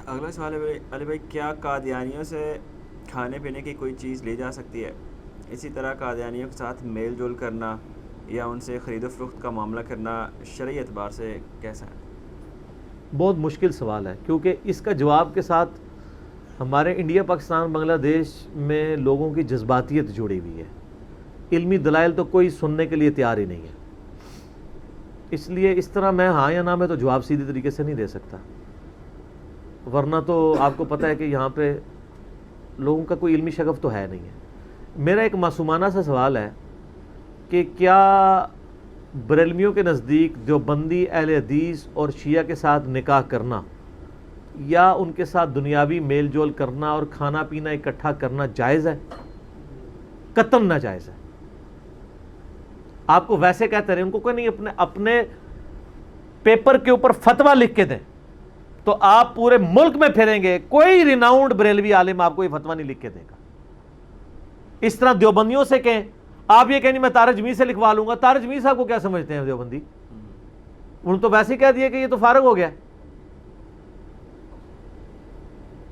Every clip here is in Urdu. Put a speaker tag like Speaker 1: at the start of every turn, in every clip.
Speaker 1: اگلا سوال ہے علی بھائی، کیا قادیانیوں سے کھانے پینے کی کوئی چیز لی جا سکتی ہے؟ اسی طرح قادیانیوں کے ساتھ میل جول کرنا یا ان سے خرید و فروخت کا معاملہ کرنا شرعی اعتبار سے کیسا ہے؟
Speaker 2: بہت مشکل سوال ہے، کیونکہ اس کا جواب کے ساتھ ہمارے انڈیا، پاکستان، بنگلہ دیش میں لوگوں کی جذباتیت جڑی ہوئی ہے. علمی دلائل تو کوئی سننے کے لیے تیار ہی نہیں ہے. اس لیے اس طرح میں ہاں یا نہ میں تو جواب سیدھی طریقے سے نہیں دے سکتا، ورنہ تو آپ کو پتہ ہے کہ یہاں پہ لوگوں کا کوئی علمی شغف تو ہے نہیں ہے. میرا ایک معصومانہ سا سوال ہے کہ کیا بریلویوں کے نزدیک دیوبندی اہل حدیث اور شیعہ کے ساتھ نکاح کرنا یا ان کے ساتھ دنیاوی میل جول کرنا اور کھانا پینا اکٹھا کرنا جائز ہے؟ قطعاً ناجائز ہے. آپ کو ویسے کہتے رہے، ان کو کوئی نہیں اپنے پیپر کے اوپر فتویٰ لکھ کے دیں تو آپ پورے ملک میں پھریں گے، کوئی ریناؤنڈ بریلوی عالم آپ کو یہ فتویٰ نہیں لکھ کے دے گا. اس طرح دیوبندیوں سے کہیں، آپ یہ کہیں میں طارق جمیل سے لکھوا لوں گا. طارق جمیل صاحب کو کیا سمجھتے ہیں دیوبندی؟ انہوں نے تو ویسے ہی کہہ دیا کہ یہ تو فارغ ہو گیا.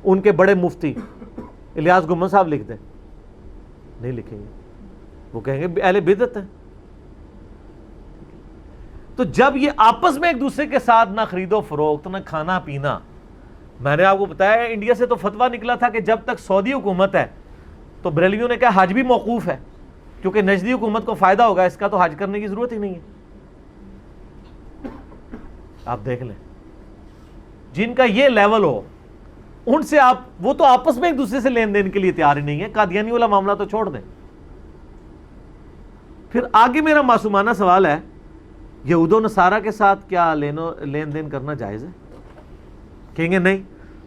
Speaker 2: ان کے بڑے مفتی الیاس گمن صاحب لکھ دیں، نہیں لکھیں گے، وہ کہیں گے اہل بدعت ہیں. تو جب یہ آپس میں ایک دوسرے کے ساتھ نہ خرید و فروخت نہ کھانا پینا، میں نے آپ کو بتایا انڈیا سے تو فتویٰ نکلا تھا کہ جب تک سعودی حکومت ہے تو بریلویوں نے کہا حج بھی موقوف ہے، کیونکہ نجدی حکومت کو فائدہ ہوگا اس کا، تو حج کرنے کی ضرورت ہی نہیں ہے. آپ دیکھ لیں جن کا یہ لیول ہو ان سے آپ، وہ تو آپس میں ایک دوسرے سے لین دین کے لیے تیار ہی نہیں ہے. قادیانی والا معاملہ تو چھوڑ دیں. پھر آگے میرا معصومانہ سوال ہے، یہود و نصارہ کے ساتھ کیا لین دین کرنا جائز ہے؟ کہیں گے نہیں.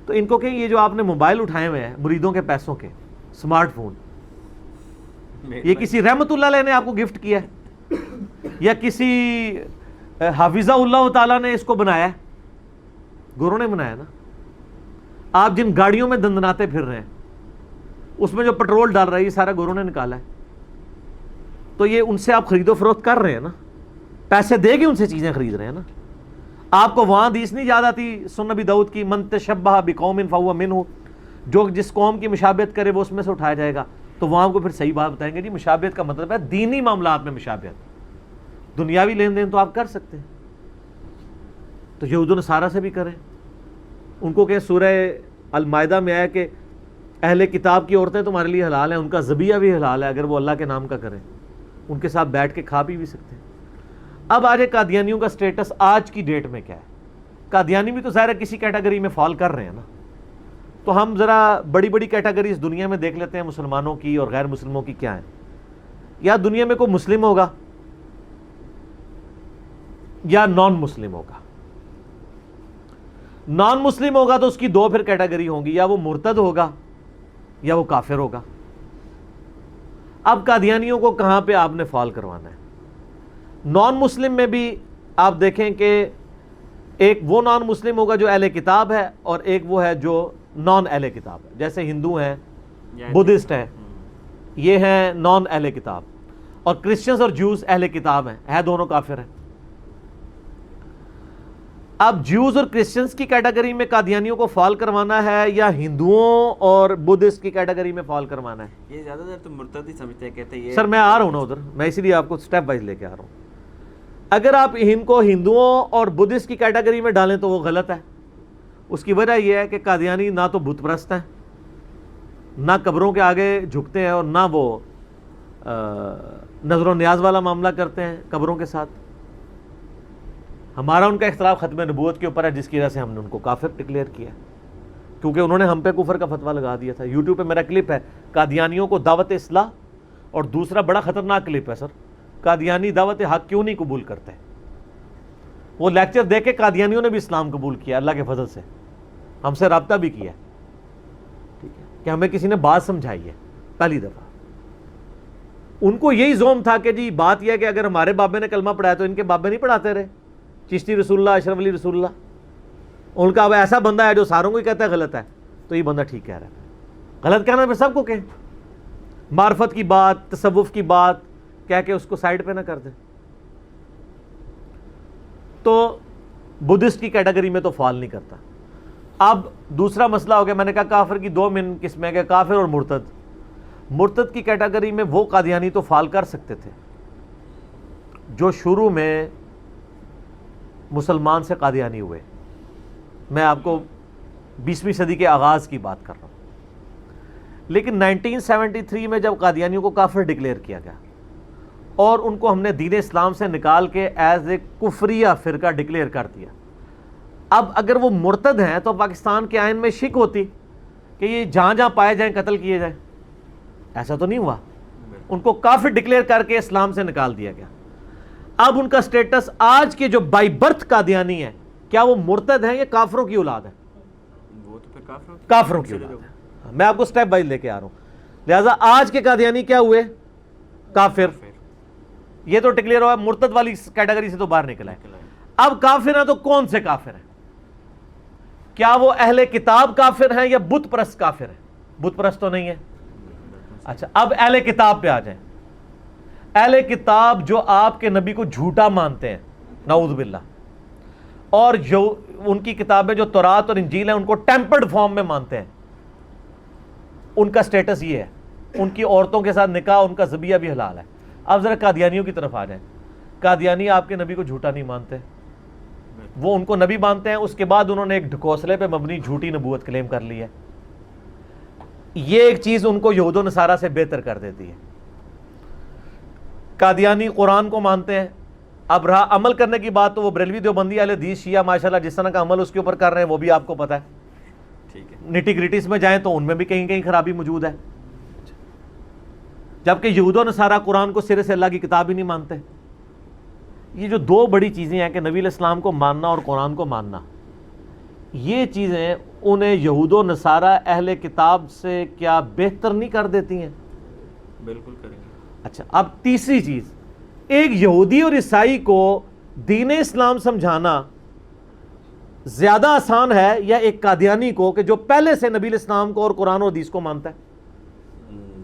Speaker 2: تو ان کو کہیں یہ جو آپ نے موبائل اٹھائے ہوئے ہیں مریدوں کے پیسوں کے، سمارٹ فون، یہ کسی رحمت اللہ علیہ نے آپ کو گفٹ کیا ہے یا کسی حافظہ اللہ تعالیٰ نے اس کو بنایا ہے؟ گوروں نے بنایا نا. آپ جن گاڑیوں میں دندناتے پھر رہے ہیں اس میں جو پٹرول ڈال رہا ہے یہ سارا گوروں نے نکالا ہے. تو یہ ان سے آپ خرید و فروخت کر رہے ہیں نا، پیسے دے کے ان سے چیزیں خرید رہے ہیں نا. آپ کو وہاں حدیث نہیں یاد آتی سنن نبی داؤد کی، من تشبہ بقوم فہو منہ، جو جس قوم کی مشابہت کرے وہ اس میں سے اٹھایا جائے گا. تو وہاں کو پھر صحیح بات بتائیں گے، جی مشابہت کا مطلب ہے دینی معاملات میں مشابہت، دنیاوی لین دین تو آپ کر سکتے ہیں. تو یہود و نصارہ سے بھی کریں. ان کو کہ سورہ المائدہ میں آیا کہ اہل کتاب کی عورتیں تمہارے لیے حلال ہیں، ان کا ذبیحہ بھی حلال ہے اگر وہ اللہ کے نام کا کریں. ان کے ساتھ بیٹھ کے کھا پی بھی سکتے ہیں. اب آج قادیانیوں کا سٹیٹس آج کی ڈیٹ میں کیا ہے؟ قادیانی بھی تو ظاہر ہے کسی کیٹیگری میں فال کر رہے ہیں نا. تو ہم ذرا بڑی بڑی کیٹیگری اس دنیا میں دیکھ لیتے ہیں مسلمانوں کی اور غیر مسلموں کی کیا ہے. یا دنیا میں کوئی مسلم ہوگا یا نان مسلم ہوگا. نان مسلم ہوگا تو اس کی دو پھر کیٹیگری ہوں گی، یا وہ مرتد ہوگا یا وہ کافر ہوگا. اب قادیانیوں کو کہاں پہ آپ نے فال کروانا ہے؟ نان مسلم میں بھی آپ دیکھیں کہ ایک وہ نان مسلم ہوگا جو اہل کتاب ہے اور ایک وہ ہے جو نان اہل کتاب ہے. جیسے ہندو ہیں، بدھسٹ ہیں، یہ ہیں نان اہل کتاب، اور کرسچنز اور جوز اہل کتاب ہیں دونوں کافر ہیں. اب جوز اور کرسچنز کی کیٹیگری میں قادیانیوں کو فال کروانا ہے یا ہندوؤں اور بدھسٹ کی کیٹیگری میں فال کروانا ہے؟
Speaker 1: یہ زیادہ تر تو مرتد ہی سمجھتے ہیں، کہتے ہیں یہ.
Speaker 2: سر میں آ رہا ہوں نا ادھر، میں اسی لیے آپ کو سٹیپ وائز لے کے آ رہا ہوں. اگر آپ ان کو ہندوؤں اور بدھسٹ کی کیٹیگری میں ڈالیں تو وہ غلط ہے. اس کی وجہ یہ ہے کہ قادیانی نہ تو بت پرست ہیں، نہ قبروں کے آگے جھکتے ہیں، اور نہ وہ نظر و نیاز والا معاملہ کرتے ہیں قبروں کے ساتھ. ہمارا ان کا اختلاف ختم نبوت کے اوپر ہے، جس کی وجہ سے ہم نے ان کو کافر ڈکلیئر کیا، کیونکہ انہوں نے ہم پہ کفر کا فتویٰ لگا دیا تھا. یوٹیوب پہ میرا کلپ ہے قادیانیوں کو دعوت اصلاح، اور دوسرا بڑا خطرناک کلپ ہے سر، قادیانی دعوت حق کیوں نہیں قبول کرتے. وہ لیکچر دے کے قادیانیوں نے بھی اسلام قبول کیا اللہ کے فضل سے، ہم سے رابطہ بھی کیا، ٹھیک ہے، کہ ہمیں کسی نے بات سمجھائی ہے پہلی دفعہ. ان کو یہی زوم تھا کہ جی بات یہ ہے کہ اگر ہمارے بابے نے کلمہ پڑھایا تو ان کے بابے نہیں پڑھاتے رہے، چشتی رسول اللہ، اشرف علی رسول اللہ. ان کا اب ایسا بندہ ہے جو ساروں کو ہی کہتا ہے غلط ہے، تو یہ بندہ ٹھیک کہہ رہا ہے. غلط کہنا پھر سب کو کہیں، معرفت کی بات، تصوف کی بات کہہ کے اس کو سائڈ پہ نہ کر دیں. تو بدھسٹ کی کیٹیگری میں تو فال نہیں کرتا. اب دوسرا مسئلہ ہو گیا، میں نے کہا کافر کی دو من قسمیں کہ کافر اور مرتد. مرتد کی کیٹیگری میں وہ قادیانی تو فال کر سکتے تھے جو شروع میں مسلمان سے قادیانی ہوئے. میں آپ کو 20ویں صدی کے آغاز کی بات کر رہا ہوں. لیکن 1973 میں جب قادیانیوں کو کافر ڈکلیئر کیا گیا اور ان کو ہم نے دین اسلام سے نکال کے ایز اے کفریہ فرقہ ڈکلیئر کر دیا. اب اگر وہ مرتد ہیں تو پاکستان کے آئین میں شک ہوتی کہ یہ جہاں جہاں پائے جائیں قتل کیے جائیں. ایسا تو نہیں ہوا. ان کو کافر ڈکلیئر کر کے اسلام سے نکال دیا گیا. اب ان کا سٹیٹس آج کے جو بائی برتھ قادیانی ہیں، کیا وہ مرتد ہیں یا کافروں کی اولاد ہے؟
Speaker 1: وہ تو پھر
Speaker 2: کافروں کی اولاد ہے. میں آپ کو سٹیپ بائی لے کے آ رہا ہوں. لہٰذا آج کے قادیانی کیا ہوئے؟ کافر. یہ تو ڈکلیئر ہوا، مرتد والی کیٹیگری سے تو باہر نکلا ہے. اب کافر ہیں تو کون سے کافر ہیں؟ کیا وہ اہل کتاب کافر ہیں یا بت پرست کافر ہیں؟ بت پرست تو نہیں ہے. اچھا، اب اہل کتاب پہ آ جائیں. اہل کتاب جو آپ کے نبی کو جھوٹا مانتے ہیں، نعوذ باللہ، اور جو ان کی کتابیں جو تورات اور انجیل ہیں ان کو ٹیمپرڈ فارم میں مانتے ہیں، ان کا سٹیٹس یہ ہے، ان کی عورتوں کے ساتھ نکاح، ان کا ذبیحہ بھی حلال ہے. اب ذرا قادیانیوں کی طرف آ جائیں. قادیانی آپ کے نبی کو جھوٹا نہیں مانتے، وہ ان کو نبی مانتے ہیں. اس کے بعد انہوں نے ایک ڈھکوسلے پہ مبنی جھوٹی نبوت کلیم کر لی ہے. یہ ایک چیز ان کو یہود و نصارہ سے بہتر کر دیتی ہے. قادیانی قرآن کو مانتے ہیں. اب رہا عمل کرنے کی بات تو وہ بریلوی دیوبندی اہل حدیث شیعہ ماشاءاللہ جس طرح کا عمل اس کے اوپر کر رہے ہیں وہ بھی آپ کو پتہ ہے.
Speaker 1: ٹھیک ہے.
Speaker 2: نٹی گریٹیز میں جائیں تو ان میں بھی کہیں کہیں خرابی موجود ہے. جبکہ یہود و نصارہ قرآن کو سرے سے اللہ کی کتاب ہی نہیں مانتے. یہ جو دو بڑی چیزیں ہیں کہ نبی علیہ السلام کو ماننا اور قرآن کو ماننا، یہ چیزیں انہیں یہود و نصارہ اہل کتاب سے کیا بہتر نہیں کر دیتی ہیں؟
Speaker 1: بالکل کریں گے.
Speaker 2: اچھا، اب تیسری چیز، ایک یہودی اور عیسائی کو دین اسلام سمجھانا زیادہ آسان ہے یا ایک قادیانی کو کہ جو پہلے سے نبی علیہ السلام کو اور قرآن اور حدیث کو مانتا ہے؟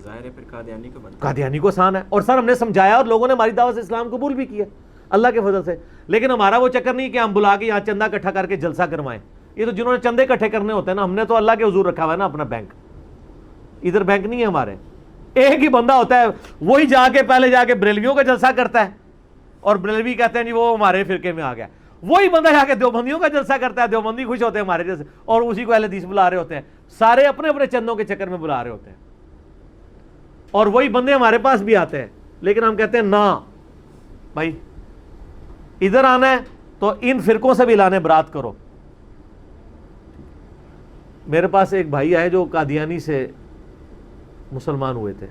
Speaker 1: ظاہر ہے پھر قادیانی کو بنتا ہے.
Speaker 2: قادیانی کو آسان ہے. اور سر ہم نے سمجھایا اور لوگوں نے ہماری دعوت سے اسلام قبول بھی کیا اللہ کے فضل سے. لیکن ہمارا وہ چکر نہیں کہ ہم بلا کے یہاں چندہ اکٹھا کر کے جلسہ کروائیں. یہ تو جنہوں نے چندے اکٹھے کرنے ہوتے ہیں نا، ہم نے تو اللہ کے حضور رکھا ہوا ہے نا اپنا بینک. ادھر بینک نہیں ہے ہمارے. ایک ہی بندہ ہوتا ہے، وہی جا کے پہلے جا کے بریلویوں کا جلسہ کرتا ہے اور بریلوی کہتے ہیں جی وہ ہمارے فرقے میں آ گیا. وہی بندہ جا کے دیوبندیوں کا جلسہ کرتا ہے، دیوبندی خوش ہوتے ہیں ہمارے جیسے، اور اسی کو اہل حدیث بلا رہے ہوتے ہیں. سارے اپنے اپنے چندوں کے چکر میں بلا رہے ہوتے ہیں. اور وہی بندے ہمارے پاس بھی آتے ہیں، لیکن ہم کہتے ہیں نا بھائی ادھر آنا ہے تو ان فرقوں سے بھی لانے برات کرو. میرے پاس ایک بھائی آئے جو قادیانی سے مسلمان ہوئے تھے.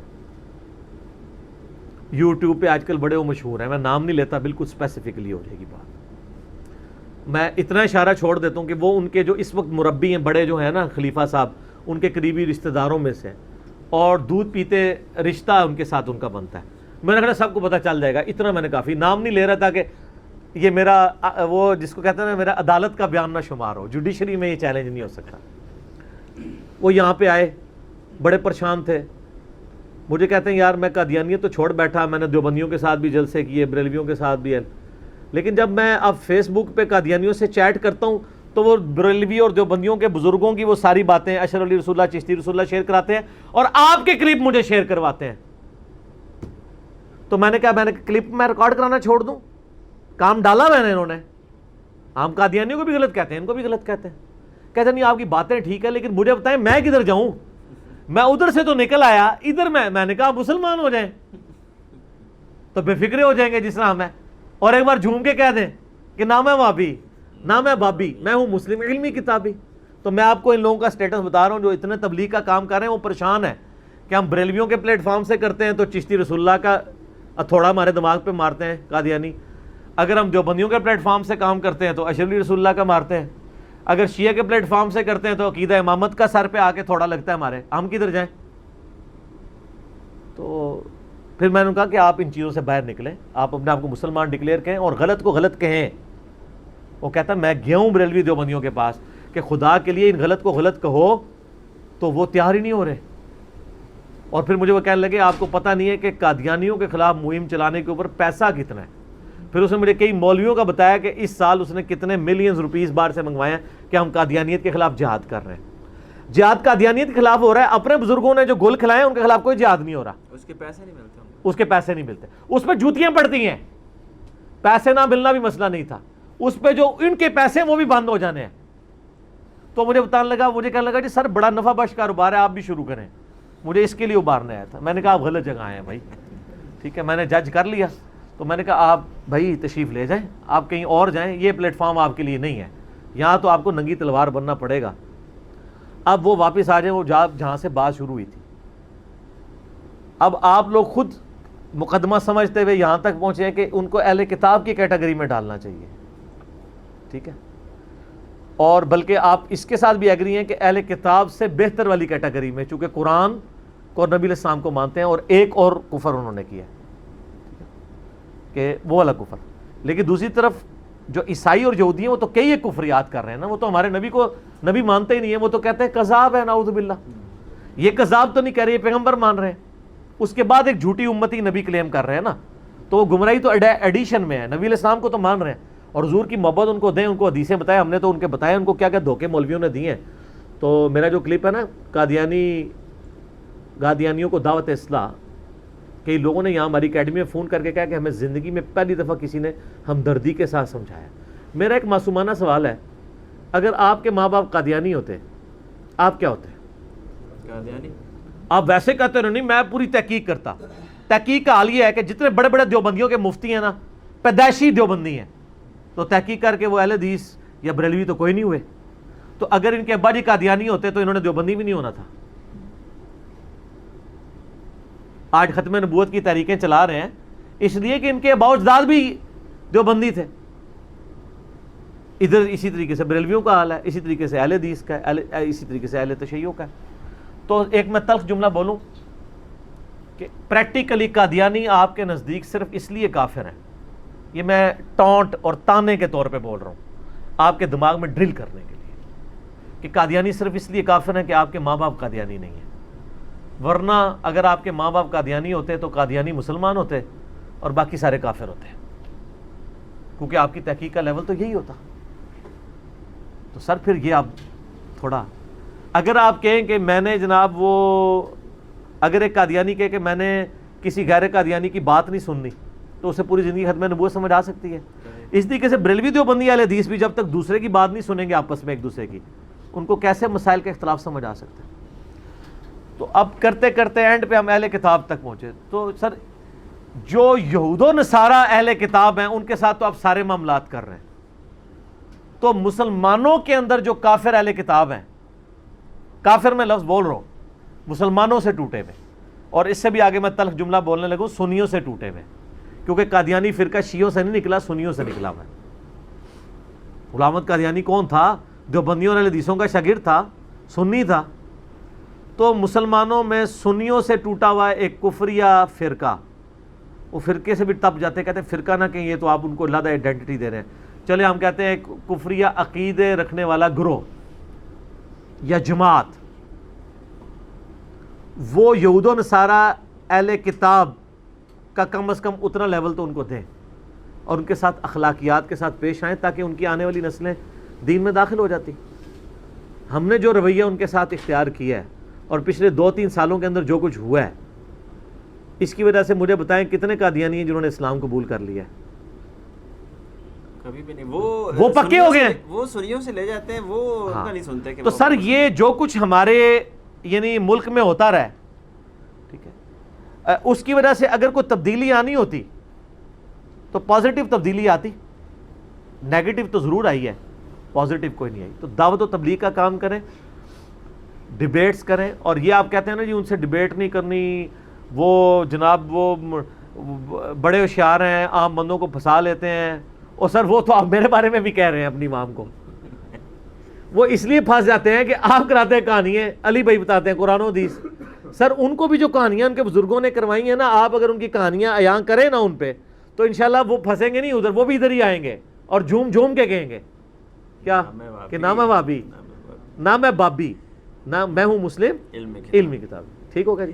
Speaker 2: یوٹیوب پہ آج کل بڑے وہ مشہور ہیں، میں نام نہیں لیتا، بالکل اسپیسیفکلی ہو جائے گی بات. میں اتنا اشارہ چھوڑ دیتا ہوں کہ وہ ان کے جو اس وقت مربی ہیں بڑے جو ہیں نا خلیفہ صاحب، ان کے قریبی رشتہ داروں میں سے، اور دودھ پیتے رشتہ ان کے ساتھ ان کا بنتا ہے. میں نے کہا سب کو پتہ چل جائے گا. اتنا میں نے کافی نام نہیں لے رہا تھا کہ یہ میرا وہ جس کو کہتے ہیں نا میرا عدالت کا بیان نہ شمار ہو، جوڈیشری میں یہ چیلنج نہیں ہو سکتا. وہ یہاں پہ آئے، بڑے پریشان تھے. مجھے کہتے ہیں یار میں قادیانیت تو چھوڑ بیٹھا، میں نے دیوبندیوں کے ساتھ بھی جلسے کیے، بریلویوں کے ساتھ بھی ہے، لیکن جب میں اب فیس بک پہ قادیانیوں سے چیٹ کرتا ہوں تو وہ بریلوی اور دیوبندیوں کے بزرگوں کی وہ ساری باتیں اشرف علی رسول اللہ، چشتی رسول اللہ شیئر کراتے ہیں اور آپ کے کلپ مجھے شیئر کرواتے ہیں. تو میں نے کہا میں نے کلپ میں ریکارڈ کرانا چھوڑ دوں؟ کام ڈالا میں نے انہوں نے. ہم قادیانیوں کو بھی غلط کہتے ہیں، ان کو بھی غلط کہتے ہیں. کہتے ہیں نہیں آپ کی باتیں ٹھیک ہے لیکن مجھے بتائیں میں کدھر جاؤں؟ میں ادھر سے تو نکل آیا، ادھر میں نے کہا مسلمان ہو جائیں تو بے فکرے ہو جائیں گے جس طرح ہم ہیں، اور ایک بار جھوم کے کہہ دیں کہ نہ میں وہابی نہ میں بابی، میں ہوں مسلم علمی کتابی. تو میں آپ کو ان لوگوں کا سٹیٹس بتا رہا ہوں جو اتنے تبلیغ کا کام کر رہے ہیں. وہ پریشان ہے کہ ہم بریلویوں کے پلیٹ فارم سے کرتے ہیں تو چشتی رسول اللہ کا تھوڑا ہمارے دماغ پہ مارتے ہیں قادیانی. اگر ہم دیوبندیوں کے پلیٹ فارم سے کام کرتے ہیں تو اشرف علی رسول اللہ کا مارتے ہیں. اگر شیعہ کے پلیٹ فارم سے کرتے ہیں تو عقیدہ امامت کا سر پہ آ کے تھوڑا لگتا ہے ہمارے. ہم کدھر جائیں؟ تو پھر میں نے کہا کہ آپ ان چیزوں سے باہر نکلیں، آپ اپنے آپ کو مسلمان ڈکلیئر کہیں اور غلط کو غلط کہیں. وہ کہتا ہے میں گیا ہوں بریلوی دیوبندیوں کے پاس کہ خدا کے لیے ان غلط کو غلط کہو، تو وہ تیار ہی نہیں ہو رہے. اور پھر مجھے وہ کہنے لگے آپ کو پتہ نہیں ہے کہ قادیانیوں کے خلاف مہم چلانے کے اوپر پیسہ کتنا ہے. پھر اس نے مجھے کئی مولویوں کا بتایا کہ اس سال اس نے کتنے ملینز روپیز باہر سے منگوائے ہیں کہ ہم قادیانیت کے خلاف جہاد کر رہے ہیں. جہاد قادیانیت کے خلاف ہو رہا ہے, اپنے بزرگوں نے جو گل کھلائے ہیں ان کے خلاف کوئی جہاد نہیں ہو رہا.
Speaker 1: اس کے پیسے نہیں ملتے,
Speaker 2: اس کے پیسے نہیں ملتے, اس پہ جوتیاں پڑتی ہیں. پیسے نہ ملنا بھی مسئلہ نہیں تھا, اس پہ جو ان کے پیسے ہیں وہ بھی بند ہو جانے ہیں. تو مجھے بتانے لگا, مجھے کہنے لگا جی سر بڑا نفع بخش کاروبار ہے, آپ بھی شروع کریں. مجھے اس کے لیے ابھارنے آیا تھا. میں نے کہا آپ غلط جگہ آئے ہیں بھائی, ٹھیک ہے, میں نے جج کر لیا. تو میں نے کہا آپ بھائی تشریف لے جائیں, آپ کہیں اور جائیں, یہ پلیٹ فارم آپ کے لیے نہیں ہے, یہاں تو آپ کو ننگی تلوار بننا پڑے گا. اب وہ واپس آ جائیں وہ جہاں سے بات شروع ہوئی تھی. اب آپ لوگ خود مقدمہ سمجھتے ہوئے یہاں تک پہنچے ہیں کہ ان کو اہل کتاب کی کیٹیگری میں ڈالنا چاہیے, ٹھیک ہے, اور بلکہ آپ اس کے ساتھ بھی ایگری ہیں کہ اہل کتاب سے بہتر والی کیٹیگری میں, چونکہ قرآن کو نبی علیہ السلام کو مانتے ہیں, اور ایک اور کفر انہوں نے کیا کہ وہ والا کفر. لیکن دوسری طرف جو عیسائی اور یہودی ہیں وہ تو کئی ایک کفریات کر رہے ہیں نا, وہ تو ہمارے نبی کو نبی مانتے ہی نہیں ہیں, وہ تو کہتے ہیں کذاب ہے, نعوذ باللہ. یہ کذاب تو نہیں کہہ رہے, یہ پیغمبر مان رہے ہیں, اس کے بعد ایک جھوٹی امتی نبی کلیم کر رہے ہیں نا, تو وہ گمراہی تو ایڈیشن میں ہے. نبی علیہ السلام کو تو مان رہے ہیں, اور حضور کی محبت ان کو دیں, ان کو حدیثیں بتائیں, ہم نے تو ان کے بتایا ان کو کیا کیا دھوکے مولویوں نے دیے ہیں. تو میرا جو کلپ ہے نا قادیانیوں کو دعوت اصلاح, کئی لوگوں نے یہاں ہماری اکیڈمی میں فون کر کے کہا کہ ہمیں زندگی میں پہلی دفعہ کسی نے ہمدردی کے ساتھ سمجھایا. میرا ایک معصومانہ سوال ہے, اگر آپ کے ماں باپ قادیانی ہوتے آپ کیا ہوتے؟
Speaker 1: قادیانی.
Speaker 2: آپ ویسے کہتے ہو نہیں, میں پوری تحقیق کرتا. تحقیق کا حال یہ ہے کہ جتنے بڑے بڑے دیوبندیوں کے مفتی ہیں نا, پیدائشی دیوبندی ہیں, تو تحقیق کر کے وہ اہل حدیث یا بریلوی تو کوئی نہیں ہوئے. تو اگر ان کے ابا جی قادیانی ہوتے تو انہوں نے دیوبندی بھی نہیں ہونا تھا. آج ختم نبوت کی تحریکیں چلا رہے ہیں اس لیے کہ ان کے ابا اجداد بھی دیوبندی تھے. ادھر اسی طریقے سے بریلویوں کا حال ہے, اسی طریقے سے اہل حدیث کا ہے, اسی طریقے سے اہل تشیع کا ہے. تو ایک میں تلخ جملہ بولوں کہ پریکٹیکلی قادیانی آپ کے نزدیک صرف اس لیے کافر ہیں, یہ میں ٹونٹ اور تانے کے طور پہ بول رہا ہوں, آپ کے دماغ میں ڈرل کرنے کے لیے, کہ قادیانی صرف اس لیے کافر ہیں کہ آپ کے ماں باپ قادیانی نہیں ہیں. ورنہ اگر آپ کے ماں باپ قادیانی ہوتے تو قادیانی مسلمان ہوتے اور باقی سارے کافر ہوتے, کیونکہ آپ کی تحقیق کا لیول تو یہی ہوتا. تو سر پھر یہ آپ تھوڑا, اگر آپ کہیں کہ میں نے جناب وہ, اگر ایک قادیانی کہے کہ میں نے کسی غیر قادیانی کی بات نہیں سننی, تو اسے پوری زندگی ختم نبوت سمجھ آ سکتی ہے. اس طریقے سے بریلوی دیوبندی اہل حدیث بھی جب تک دوسرے کی بات نہیں سنیں گے آپس میں ایک دوسرے کی, ان کو کیسے مسائل کا اختلاف سمجھ آ سکتا ہے. تو اب کرتے کرتے اینڈ پہ ہم اہل کتاب تک پہنچے. تو سر جو یہود و نصارہ اہل کتاب ہیں ان کے ساتھ تو آپ سارے معاملات کر رہے ہیں, تو مسلمانوں کے اندر جو کافر اہل کتاب ہیں, کافر میں لفظ بول رہا ہوں, مسلمانوں سے ٹوٹے ہوئے, اور اس سے بھی آگے میں تلخ جملہ بولنے لگوں, سنیوں سے ٹوٹے ہوئے, کیونکہ قادیانی فرقہ شیعوں سے نہیں نکلا, سنیوں سے نکلا ہوا ہے. غلام احمد قادیانی کون تھا؟ دیوبندیوں اور حدیثوں کا شاگرد تھا, سنی تھا. تو مسلمانوں میں سنیوں سے ٹوٹا ہوا ہے ایک کفریہ فرقہ, وہ فرقے سے بھی تپ جاتے, کہتے ہیں فرقہ نہ کہیں, یہ تو آپ ان کو علیحدہ آئیڈینٹی دے رہے ہیں. چلے ہم کہتے ہیں کفریہ عقیدے رکھنے والا گروہ یا جماعت, وہ یہود و نصارہ اہل کتاب کا کم از کم اتنا لیول تو ان کو دیں, اور ان کے ساتھ اخلاقیات کے ساتھ پیش آئیں, تاکہ ان کی آنے والی نسلیں دین میں داخل ہو جاتی. ہم نے جو رویہ ان کے ساتھ اختیار کیا ہے, اور پچھلے 2-3 سالوں کے اندر جو کچھ ہوا ہے, اس کی وجہ سے مجھے بتائیں کتنے قادیانی ہیں جنہوں نے اسلام قبول کر لیا ہے؟
Speaker 1: کبھی بھی نہیں.
Speaker 2: وہ پکے ہو گئے ہیں,
Speaker 1: وہ سنیوں سے لے جاتے ہیں, وہ ان کا نہیں سنتے.
Speaker 2: تو سر یہ جو کچھ ہمارے یعنی ملک میں ہوتا رہا ہے, ٹھیک ہے, اس کی وجہ سے اگر کوئی تبدیلی آنی ہوتی تو پازیٹیو تبدیلی آتی, نیگیٹو تو ضرور آئی ہے, پازیٹیو کوئی نہیں آئی. تو دعوت و تبلیغ کا کام کریں, ڈیبیٹس کریں. اور یہ آپ کہتے ہیں نا جی ان سے ڈیبیٹ نہیں کرنی, وہ جناب وہ بڑے ہوشیار ہیں, عام بندوں کو پھنسا لیتے ہیں. اور سر وہ تو آپ میرے بارے میں بھی کہہ رہے ہیں اپنی امام کو, وہ اس لیے پھنس جاتے ہیں کہ آپ کراتے ہیں کہانیاں, علی بھائی بتاتے ہیں قرآن و حدیث. سر ان کو بھی جو کہانیاں ان کے بزرگوں نے کروائی ہیں نا, آپ اگر ان کی کہانیاں عیاں کریں نا ان پہ, تو انشاءاللہ وہ پھنسیں گے نہیں ادھر, وہ بھی ادھر ہی آئیں گے اور جھوم جھوم کے کہیں گے کیا کہ نہ میں وابی, نہ میں بابی, نہ میں ہوں مسلم, علمی کتاب. ٹھیک ہوگا جی.